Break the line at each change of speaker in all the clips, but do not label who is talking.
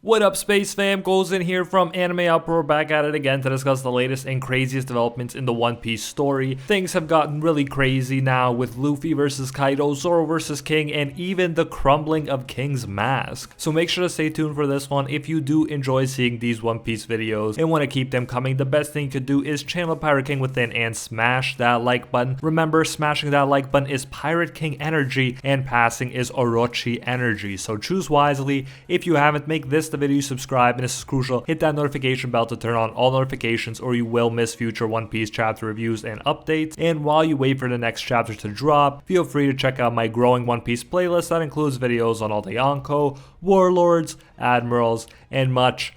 What up, Space Fam? Goes in here from Anime Uproar, back at it again to discuss the latest and craziest developments in the One Piece story. Things have gotten really crazy now with Luffy versus Kaido, Zoro versus King, and even the crumbling of King's mask. So make sure to stay tuned for this one. If you do enjoy seeing these One Piece videos and want to keep them coming, the best thing you could do is channel Pirate King within and smash that like button. Remember, smashing that like button is Pirate King energy and passing is Orochi energy. So choose wisely. If you haven't, make this the video, subscribe, and this is crucial. Hit that notification bell to turn on all notifications or you will miss future One Piece chapter reviews and updates. And while you wait for the next chapter to drop, feel free to check out my growing One Piece playlist that includes videos on all the Yonko, warlords, admirals, and much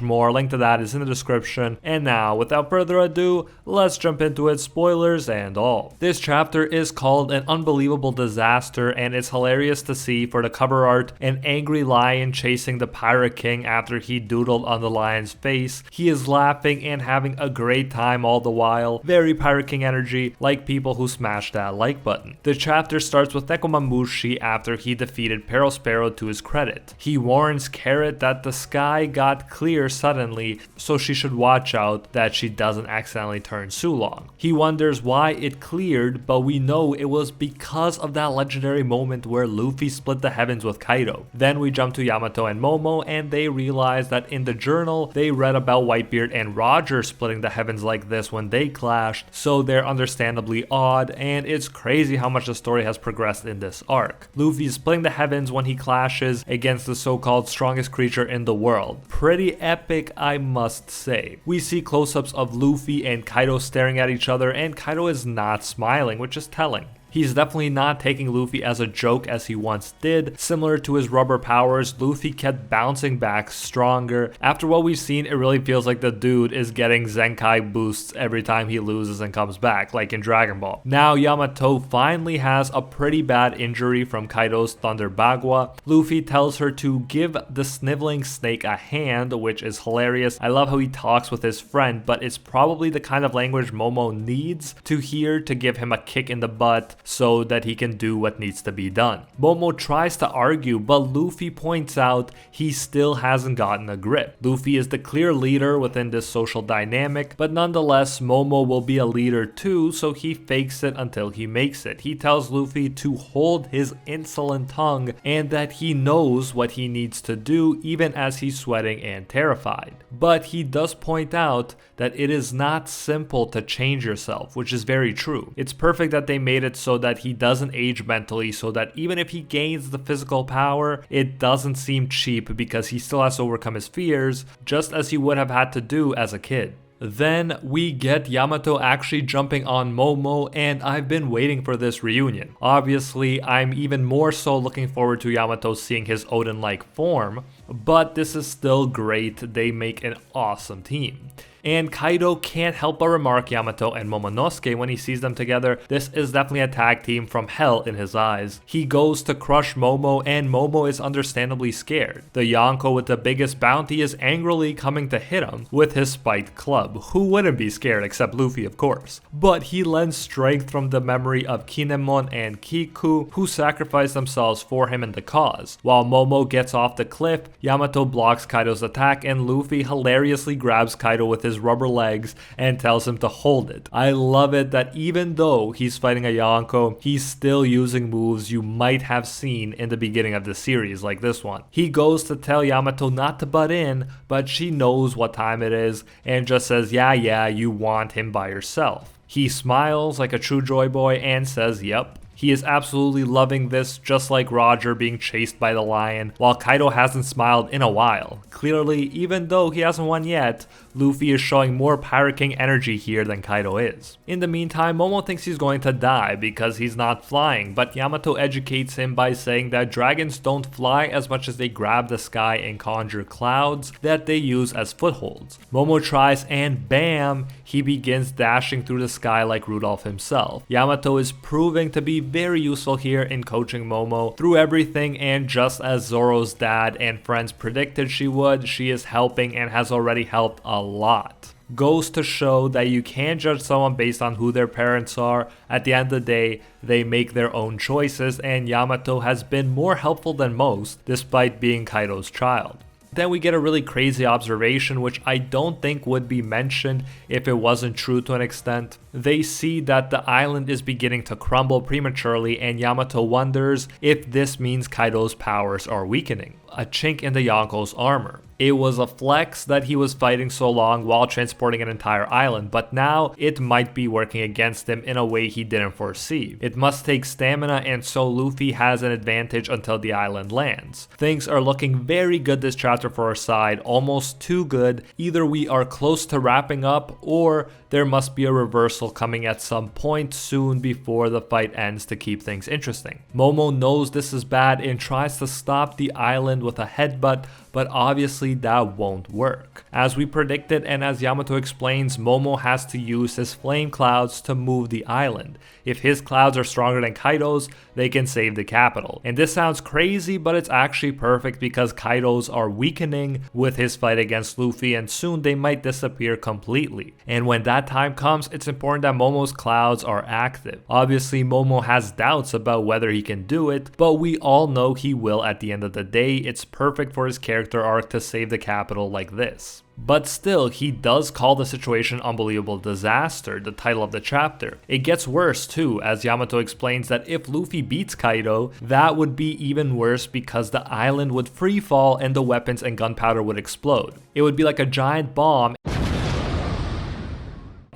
more. Link to that is in the description. And now, without further ado, let's jump into it, spoilers and all. This chapter is called An Unbelievable Disaster, and it's hilarious to see for the cover art an angry lion chasing the Pirate King after he doodled on the lion's face. He is laughing and having a great time all the while. Very Pirate King energy, like people who smash that like button. The chapter starts with Nekomamushi after he defeated Perospero to his credit. He warns Carrot that the sky got clear suddenly, so she should watch out that she doesn't accidentally turn Sulong. He wonders why it cleared, but we know it was because of that legendary moment where Luffy split the heavens with Kaido. Then we jump to Yamato and Momo, and they realize that in the journal they read about Whitebeard and Roger splitting the heavens like this when they clashed, so they're understandably awed, and it's crazy how much the story has progressed in this arc. Luffy is splitting the heavens when he clashes against the so-called strongest creature in the world. Pretty epic, I must say. We see close-ups of Luffy and Kaido staring at each other, and Kaido is not smiling, which is telling. He's definitely not taking Luffy as a joke as he once did. Similar to his rubber powers, Luffy kept bouncing back stronger. After what we've seen, it really feels like the dude is getting Zenkai boosts every time he loses and comes back, like in Dragon Ball. Now Yamato finally has a pretty bad injury from Kaido's Thunder Bagua. Luffy tells her to give the sniveling snake a hand, which is hilarious. I love how he talks with his friend, but it's probably the kind of language Momo needs to hear to give him a kick in the butt, so that he can do what needs to be done. Momo tries to argue, but Luffy points out he still hasn't gotten a grip. Luffy is the clear leader within this social dynamic, but nonetheless, Momo will be a leader too, so he fakes it until he makes it. He tells Luffy to hold his insolent tongue and that he knows what he needs to do even as he's sweating and terrified. But he does point out that it is not simple to change yourself, which is very true. It's perfect that they made it so that he doesn't age mentally, so that even if he gains the physical power, it doesn't seem cheap because he still has to overcome his fears, just as he would have had to do as a kid. Then we get Yamato actually jumping on Momo, and I've been waiting for this reunion. Obviously, I'm even more so looking forward to Yamato seeing his Odin-like form, but this is still great. They make an awesome team. And Kaido can't help but remark Yamato and Momonosuke when he sees them together. This is definitely a tag team from hell in his eyes. He goes to crush Momo, and Momo is understandably scared. The Yonko with the biggest bounty is angrily coming to hit him with his spiked club. Who wouldn't be scared except Luffy, of course? But he lends strength from the memory of Kinemon and Kiku, who sacrificed themselves for him in the cause. While Momo gets off the cliff, Yamato blocks Kaido's attack, and Luffy hilariously grabs Kaido with his rubber legs and tells him to hold it. I love it that even though he's fighting a Yonko, he's still using moves you might have seen in the beginning of the series, like this one. He goes to tell Yamato not to butt in, but she knows what time it is and just says, yeah, you want him by yourself. He smiles like a true joy boy and says, yep. He is absolutely loving this, just like Roger being chased by the lion, while Kaido hasn't smiled in a while. Clearly, even though he hasn't won yet, Luffy is showing more Pirate King energy here than Kaido is. In the meantime, Momo thinks he's going to die because he's not flying, but Yamato educates him by saying that dragons don't fly as much as they grab the sky and conjure clouds that they use as footholds. Momo tries and bam, he begins dashing through the sky like Rudolph himself. Yamato is proving to be very useful here in coaching Momo through everything, and just as Zoro's dad and friends predicted she would, she is helping and has already helped a lot. Goes to show that you can't judge someone based on who their parents are. At the end of the day, they make their own choices, and Yamato has been more helpful than most despite being Kaido's child. Then we get a really crazy observation, which I don't think would be mentioned if it wasn't true to an extent. They see that the island is beginning to crumble prematurely, and Yamato wonders if this means Kaido's powers are weakening. A chink in the Yonko's armor. It was a flex that he was fighting so long while transporting an entire island, but now it might be working against him in a way he didn't foresee. It must take stamina, and so Luffy has an advantage until the island lands. Things are looking very good this chapter for our side, almost too good. Either we are close to wrapping up, or there must be a reversal coming at some point soon before the fight ends to keep things interesting. Momo knows this is bad and tries to stop the island with a headbutt, but obviously that won't work. As we predicted, and as Yamato explains, Momo has to use his flame clouds to move the island. If his clouds are stronger than Kaido's, they can save the capital. And this sounds crazy, but it's actually perfect because Kaido's are weakening with his fight against Luffy, and soon they might disappear completely. And when that time comes, it's important that Momo's clouds are active. Obviously, Momo has doubts about whether he can do it, but we all know he will at the end of the day. It's perfect for his character arc to save the capital like this. But still, he does call the situation Unbelievable Disaster, the title of the chapter. It gets worse too, as Yamato explains that if Luffy beats Kaido, that would be even worse because the island would free fall and the weapons and gunpowder would explode. It would be like a giant bomb,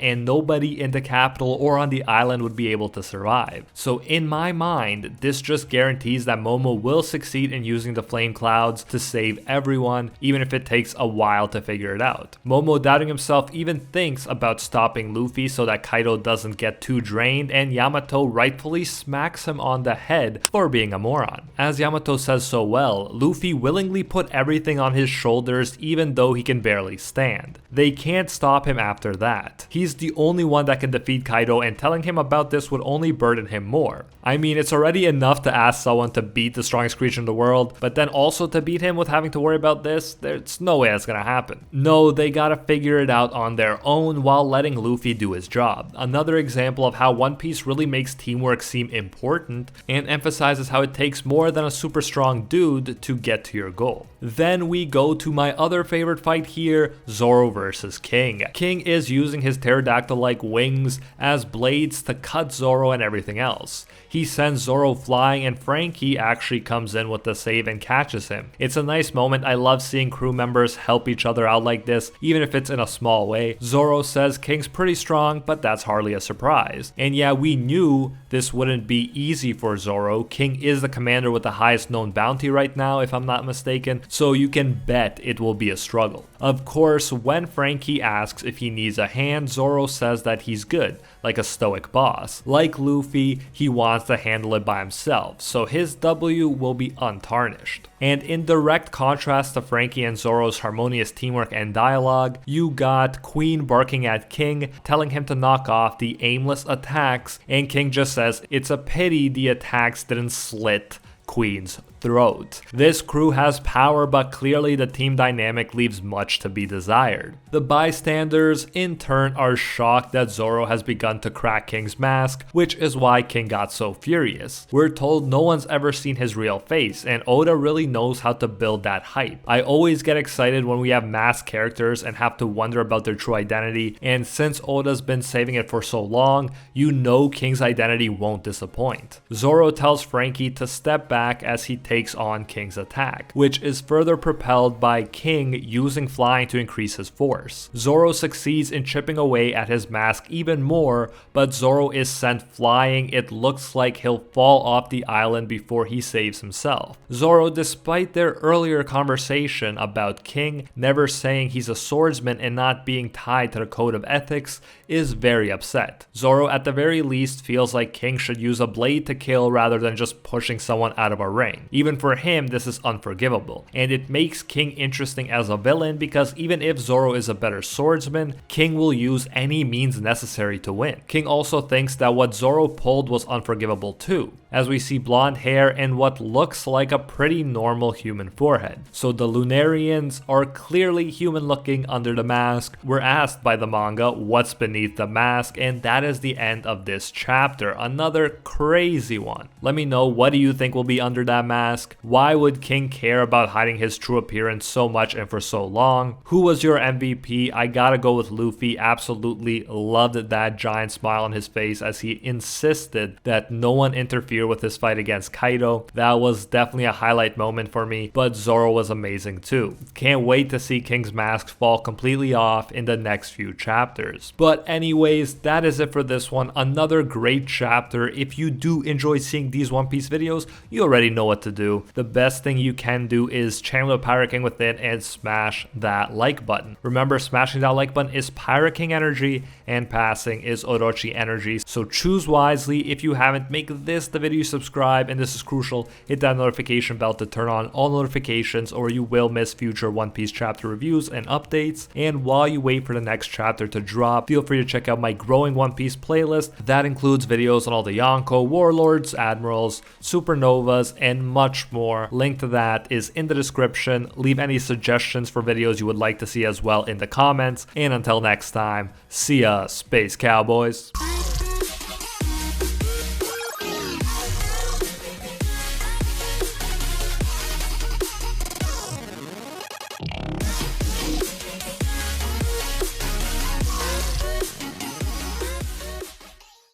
and nobody in the capital or on the island would be able to survive. So in my mind, this just guarantees that Momo will succeed in using the flame clouds to save everyone, even if it takes a while to figure it out. Momo, doubting himself, even thinks about stopping Luffy so that Kaido doesn't get too drained, and Yamato rightfully smacks him on the head for being a moron. As Yamato says so well, Luffy willingly put everything on his shoulders even though he can barely stand. They can't stop him after that. He's the only one that can defeat Kaido, and telling him about this would only burden him more. I mean, it's already enough to ask someone to beat the strongest creature in the world, but then also to beat him with having to worry about this, there's no way that's gonna happen. No, they gotta figure it out on their own while letting Luffy do his job. Another example of how One Piece really makes teamwork seem important and emphasizes how it takes more than a super strong dude to get to your goal. Then we go to my other favorite fight here, Zoro versus King. King is using his pterodactyl-like wings as blades to cut Zoro and everything else. He sends Zoro flying, and Frankie actually comes in with the save and catches him. It's a nice moment. I love seeing crew members help each other out like this, even if it's in a small way. Zoro says King's pretty strong, but that's hardly a surprise. And yeah, we knew this wouldn't be easy for Zoro. King is the commander with the highest known bounty right now, if I'm not mistaken, so you can bet it will be a struggle. Of course, when Frankie asks if he needs a hand, Zoro says that he's good, like a stoic boss. Like Luffy, he wants to handle it by himself, so his W will be untarnished. And in direct contrast to Frankie and Zoro's harmonious teamwork and dialogue, you got Queen barking at King, telling him to knock off the aimless attacks, and King just says it's a pity the attacks didn't slit Queen's throat. This crew has power, but clearly the team dynamic leaves much to be desired. The bystanders in turn are shocked that Zoro has begun to crack King's mask, which is why King got so furious. We're told no one's ever seen his real face, and Oda really knows how to build that hype. I always get excited when we have masked characters and have to wonder about their true identity, and since Oda's been saving it for so long, you know King's identity won't disappoint. Zoro tells Frankie to step back as he takes on King's attack, which is further propelled by King using flying to increase his force. Zoro succeeds in chipping away at his mask even more, but Zoro is sent flying. It looks like he'll fall off the island before he saves himself. Zoro, despite their earlier conversation about King never saying he's a swordsman and not being tied to the code of ethics, is very upset. Zoro at the very least feels like King should use a blade to kill rather than just pushing someone out of a ring. Even for him, this is unforgivable, and it makes King interesting as a villain because even if Zoro is a better swordsman, King will use any means necessary to win. King also thinks that what Zoro pulled was unforgivable too, as we see blonde hair and what looks like a pretty normal human forehead. So the Lunarians are clearly human looking under the mask. We're asked by the manga what's beneath the mask, and that is the end of this chapter. Another crazy one. Let me know, what do you think will be under that mask? mask? Why would King care about hiding his true appearance so much and for so long? Who was your MVP? I gotta go with Luffy. Absolutely loved that giant smile on his face as he insisted that no one interfere with his fight against Kaido. That was definitely a highlight moment for me, but Zoro was amazing too. Can't wait to see King's mask fall completely off in the next few chapters. But anyways, that is it for this one. Another great chapter. If you do enjoy seeing these One Piece videos, you already know what to do. The best thing you can do is channel the Pirate King within and smash that like button. Remember, smashing that like button is Pirate King energy and passing is Orochi energy. So choose wisely. If you haven't, make this the video, subscribe, and this is crucial. Hit that notification bell to turn on all notifications or you will miss future One Piece chapter reviews and updates. And while you wait for the next chapter to drop, feel free to check out my growing One Piece playlist. That includes videos on all the Yonko, Warlords, Admirals, Supernovas, and much more. Link to that is in the description. Leave any suggestions for videos you would like to see as well in the comments. And until next time, see ya, Space Cowboys.